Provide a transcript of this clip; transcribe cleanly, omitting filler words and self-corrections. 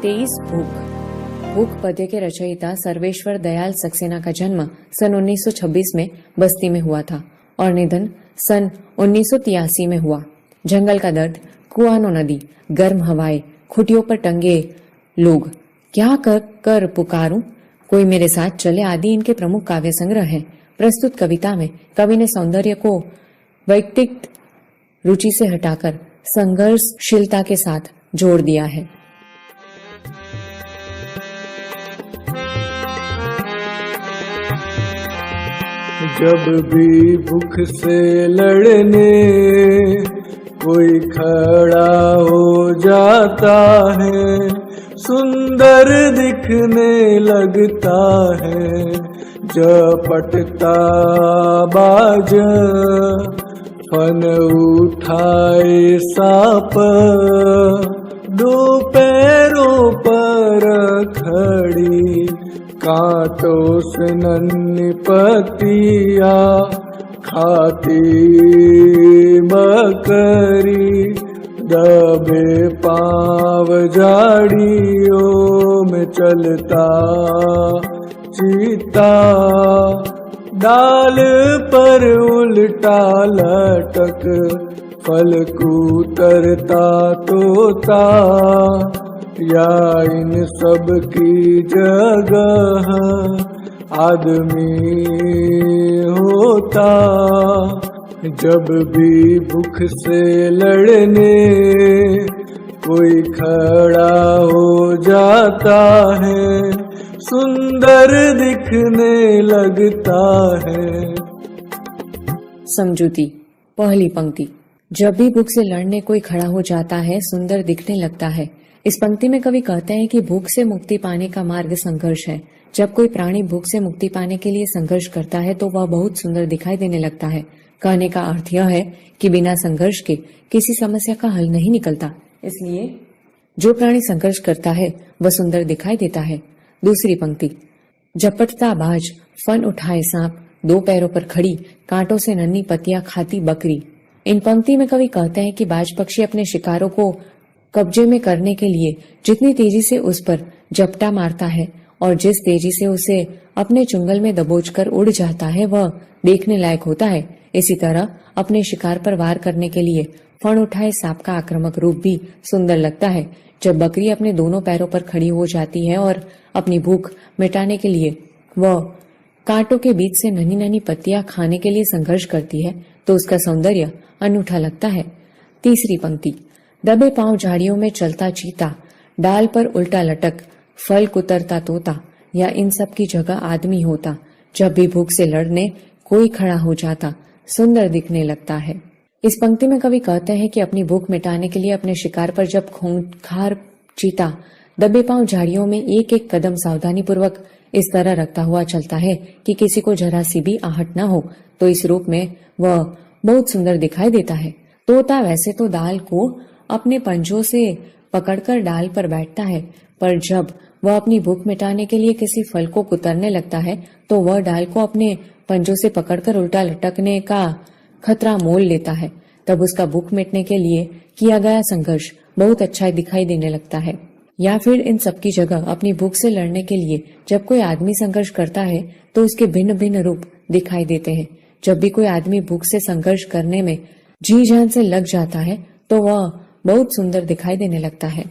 23 भूख पद्य के रचयिता सर्वेश्वर दयाल सक्सेना का जन्म सन 1926 में बस्ती में हुआ था और निधन सन 1983 में हुआ। जंगल का दर्द, कुआनो नदी, गर्म हवाएं, खुटियों पर टंगे लोग, क्या कर पुकारूं, कोई मेरे साथ चले आदि इनके प्रमुख काव्य संग्रह हैं। प्रस्तुत कविता में कवि ने सौंदर्य को वैयक्तिक रुचि से हटाकर संघर्षशीलता के साथ जोड़ दिया है। जब भी भूख से लड़ने कोई खड़ा हो जाता है, सुंदर दिखने लगता है। झपटता बाज फन उठाए सांप, दो पैरों पर खड़ी कांटों से नन्ही पत्तियां खाती बकरी, दबे पांव झाड़ियों में चलता चीता, डाल पर उल्टा लटक फल कूतरता तोता, या इन सब की जगह आदमी होता। जब भी भूख से लड़ने कोई खड़ा हो जाता है, सुंदर दिखने लगता है। समझूती। पहली पंक्ति। जब भी भूख से लड़ने कोई खड़ा हो जाता है, सुंदर दिखने लगता है। इस पंक्ति में कवि कहते हैं कि भूख से मुक्ति पाने का मार्ग संघर्ष है। जब कोई प्राणी भूख से मुक्ति पाने के लिए संघर्ष करता है तो वह बहुत सुंदर दिखाई देने लगता है। कहने का अर्थ यह है कि बिना संघर्ष के किसी समस्या का हल नहीं निकलता, इसलिए जो प्राणी संघर्ष करता है वह सुंदर दिखाई देता है। दूसरी पंक्ति। झपटता बाज फन उठाए सांप, दो पैरों पर खड़ी कांटों से नन्ही पत्तियां खाती बकरी। इन पंक्ति में कवि कहते हैं कि बाज पक्षी अपने शिकारों को कब्जे में करने के लिए जितनी तेजी से उस पर झपटा मारता है और जिस तेजी से उसे अपने चुंगल में दबोचकर उड़ जाता है वह देखने लायक होता है। इसी तरह अपने शिकार पर वार करने के लिए फण उठाए सांप का आक्रामक रूप भी सुंदर लगता है। जब बकरी अपने दोनों पैरों पर खड़ी हो जाती है और अपनी भूख मिटाने के लिए वह कांटों के बीच से नन्ही नन्ही पत्तियां खाने के लिए संघर्ष करती है तो उसका सौंदर्य अनूठा लगता है। तीसरी पंक्ति। दबे पांव झाड़ियों में चलता चीता, डाल पर उल्टा लटक फल कुतरता तोता, या इन सब की जगह आदमी होता। जब भी भूख से लड़ने कोई खड़ा हो जाता, सुंदर दिखने लगता है। इस पंक्ति में कवि कहते हैं कि अपनी भूख मिटाने के लिए अपने शिकार पर जब खूंखार चीता दबे पांव झाड़ियों में एक एक कदम सावधानी पूर्वक इस तरह रखता हुआ चलता है कि किसी को जरा सी भी आहट न हो, तो इस रूप में वह बहुत सुंदर दिखाई देता है। तोता वैसे तो दाल को अपने पंजों से पकड़कर डाल पर बैठता है, पर जब वह अपनी भूख मिटाने के लिए किसी फल को कुतरने लगता है तो वह डाल को अपने पंजों से पकड़कर उल्टा लटकने का खतरा मोल लेता है। तब उसका भूख मिटने के लिए किया गया संघर्ष बहुत अच्छा दिखाई देने लगता है। या फिर इन सबकी जगह अपनी भूख से लड़ने के लिए जब कोई आदमी संघर्ष करता है तो उसके भिन्न भिन्न रूप दिखाई देते हैं। जब भी कोई आदमी भूख से संघर्ष करने में जी जान से लग जाता है तो वह बहुत सुंदर दिखाई देने लगता है।